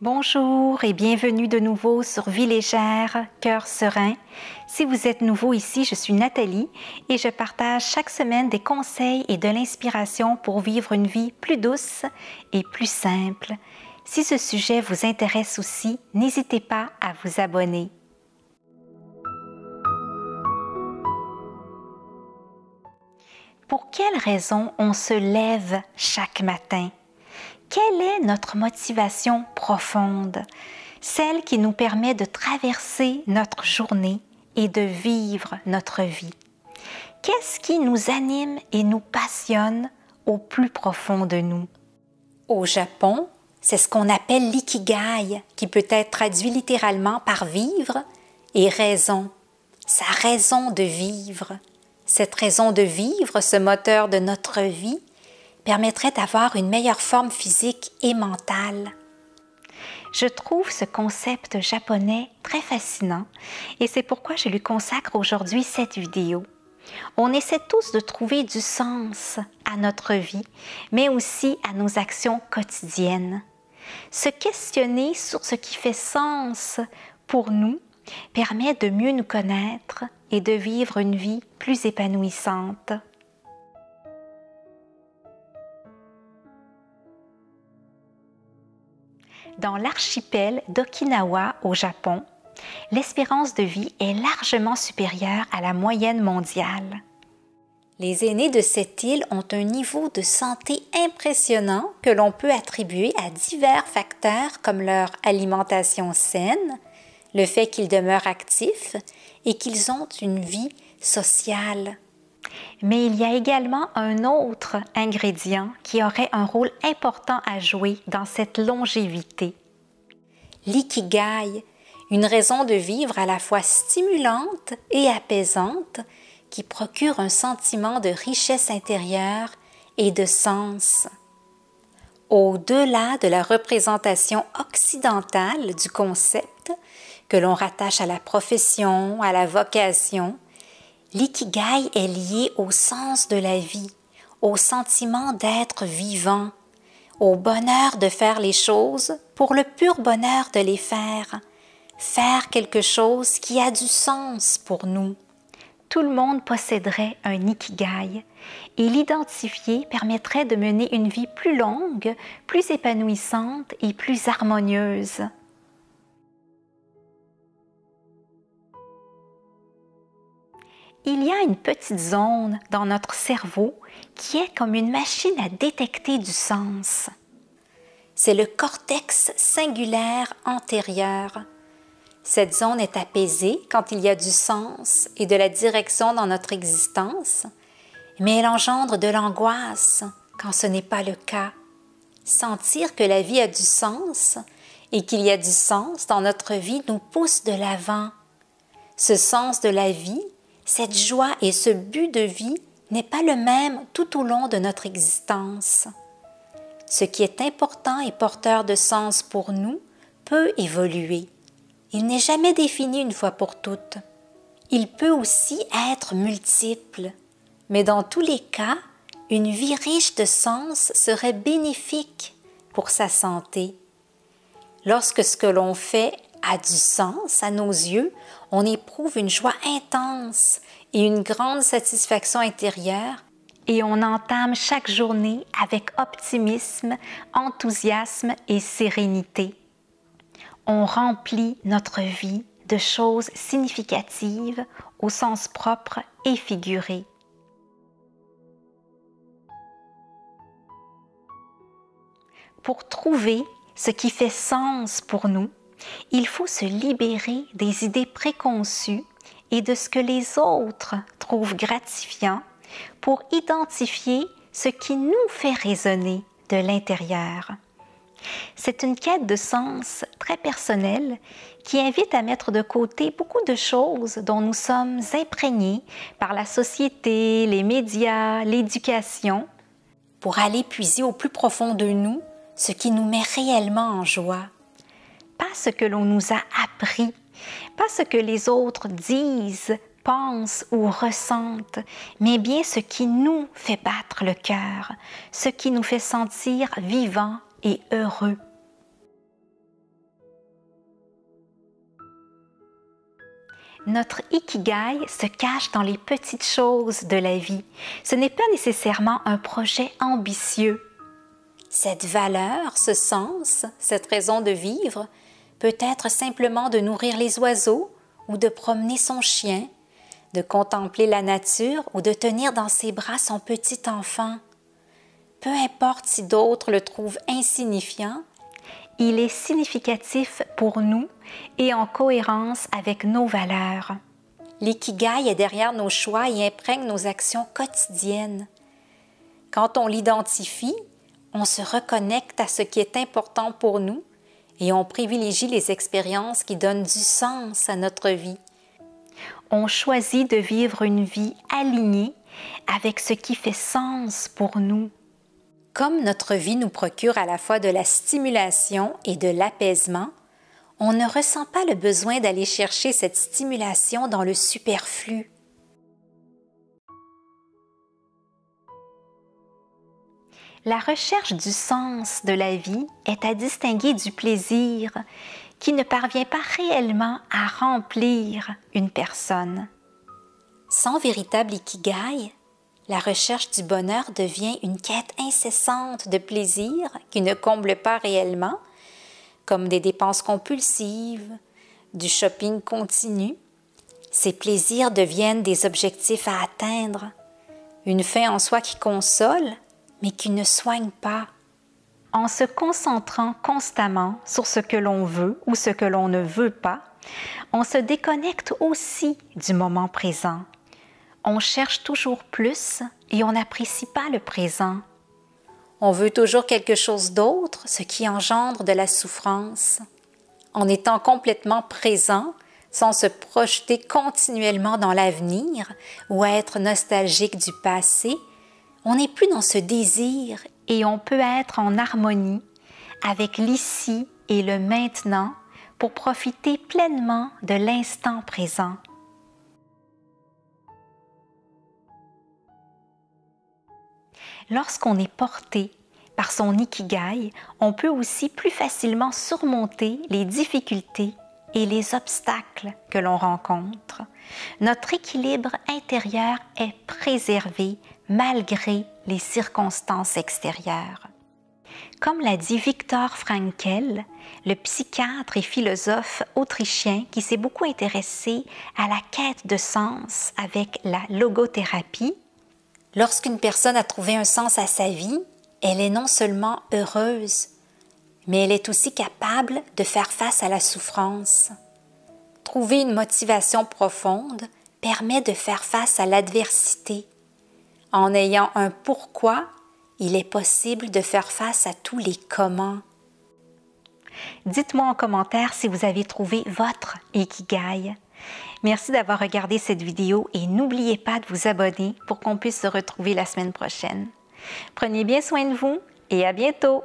Bonjour et bienvenue de nouveau sur Vie légère, cœur serein. Si vous êtes nouveau ici, je suis Nathalie et je partage chaque semaine des conseils et de l'inspiration pour vivre une vie plus douce et plus simple. Si ce sujet vous intéresse aussi, n'hésitez pas à vous abonner. Pour quelles raisons on se lève chaque matin? Quelle est notre motivation profonde, celle qui nous permet de traverser notre journée et de vivre notre vie? Qu'est-ce qui nous anime et nous passionne au plus profond de nous? Au Japon, c'est ce qu'on appelle l'ikigai, qui peut être traduit littéralement par vivre et raison, sa raison de vivre. Cette raison de vivre, ce moteur de notre vie, permettrait d'avoir une meilleure forme physique et mentale. Je trouve ce concept japonais très fascinant et c'est pourquoi je lui consacre aujourd'hui cette vidéo. On essaie tous de trouver du sens à notre vie, mais aussi à nos actions quotidiennes. Se questionner sur ce qui fait sens pour nous permet de mieux nous connaître et de vivre une vie plus épanouissante. Dans l'archipel d'Okinawa au Japon, l'espérance de vie est largement supérieure à la moyenne mondiale. Les aînés de cette île ont un niveau de santé impressionnant que l'on peut attribuer à divers facteurs comme leur alimentation saine, le fait qu'ils demeurent actifs et qu'ils ont une vie sociale. Mais il y a également un autre ingrédient qui aurait un rôle important à jouer dans cette longévité. L'ikigai, une raison de vivre à la fois stimulante et apaisante qui procure un sentiment de richesse intérieure et de sens. Au-delà de la représentation occidentale du concept que l'on rattache à la profession, à la vocation, l'ikigai est lié au sens de la vie, au sentiment d'être vivant, au bonheur de faire les choses pour le pur bonheur de les faire quelque chose qui a du sens pour nous. Tout le monde posséderait un ikigai et l'identifier permettrait de mener une vie plus longue, plus épanouissante et plus harmonieuse. Il y a une petite zone dans notre cerveau qui est comme une machine à détecter du sens. C'est le cortex singulaire antérieur. Cette zone est apaisée quand il y a du sens et de la direction dans notre existence, mais elle engendre de l'angoisse quand ce n'est pas le cas. Sentir que la vie a du sens et qu'il y a du sens dans notre vie nous pousse de l'avant. Ce sens de la vie, cette joie et ce but de vie n'est pas le même tout au long de notre existence. Ce qui est important et porteur de sens pour nous peut évoluer. Il n'est jamais défini une fois pour toutes. Il peut aussi être multiple, mais dans tous les cas, une vie riche de sens serait bénéfique pour sa santé. Lorsque ce que l'on fait a du sens à nos yeux, on éprouve une joie intense et une grande satisfaction intérieure et on entame chaque journée avec optimisme, enthousiasme et sérénité. On remplit notre vie de choses significatives au sens propre et figuré. Pour trouver ce qui fait sens pour nous, il faut se libérer des idées préconçues et de ce que les autres trouvent gratifiant pour identifier ce qui nous fait résonner de l'intérieur. C'est une quête de sens très personnelle qui invite à mettre de côté beaucoup de choses dont nous sommes imprégnés par la société, les médias, l'éducation, pour aller puiser au plus profond de nous ce qui nous met réellement en joie. Pas ce que l'on nous a appris, pas ce que les autres disent, pensent ou ressentent, mais bien ce qui nous fait battre le cœur, ce qui nous fait sentir vivants et heureux. Notre ikigai se cache dans les petites choses de la vie. Ce n'est pas nécessairement un projet ambitieux. Cette valeur, ce sens, cette raison de vivre, peut être simplement de nourrir les oiseaux ou de promener son chien, de contempler la nature ou de tenir dans ses bras son petit enfant. Peu importe si d'autres le trouvent insignifiant, il est significatif pour nous et en cohérence avec nos valeurs. L'ikigai est derrière nos choix et imprègne nos actions quotidiennes. Quand on l'identifie, on se reconnecte à ce qui est important pour nous et on privilégie les expériences qui donnent du sens à notre vie. On choisit de vivre une vie alignée avec ce qui fait sens pour nous. Comme notre vie nous procure à la fois de la stimulation et de l'apaisement, on ne ressent pas le besoin d'aller chercher cette stimulation dans le superflu. La recherche du sens de la vie est à distinguer du plaisir qui ne parvient pas réellement à remplir une personne. Sans véritable ikigai, la recherche du bonheur devient une quête incessante de plaisir qui ne comble pas réellement, comme des dépenses compulsives, du shopping continu. Ces plaisirs deviennent des objectifs à atteindre, une fin en soi qui console, mais qui ne soigne pas. En se concentrant constamment sur ce que l'on veut ou ce que l'on ne veut pas, on se déconnecte aussi du moment présent. On cherche toujours plus et on n'apprécie pas le présent. On veut toujours quelque chose d'autre, ce qui engendre de la souffrance. En étant complètement présent, sans se projeter continuellement dans l'avenir ou être nostalgique du passé, on n'est plus dans ce désir et on peut être en harmonie avec l'ici et le maintenant pour profiter pleinement de l'instant présent. Lorsqu'on est porté par son ikigai, on peut aussi plus facilement surmonter les difficultés et les obstacles que l'on rencontre. Notre équilibre intérieur est préservé malgré les circonstances extérieures. Comme l'a dit Viktor Frankl, le psychiatre et philosophe autrichien qui s'est beaucoup intéressé à la quête de sens avec la logothérapie, lorsqu'une personne a trouvé un sens à sa vie, elle est non seulement heureuse, mais elle est aussi capable de faire face à la souffrance. Trouver une motivation profonde permet de faire face à l'adversité. En ayant un pourquoi, il est possible de faire face à tous les comment. Dites-moi en commentaire si vous avez trouvé votre ikigai. Merci d'avoir regardé cette vidéo et n'oubliez pas de vous abonner pour qu'on puisse se retrouver la semaine prochaine. Prenez bien soin de vous et à bientôt!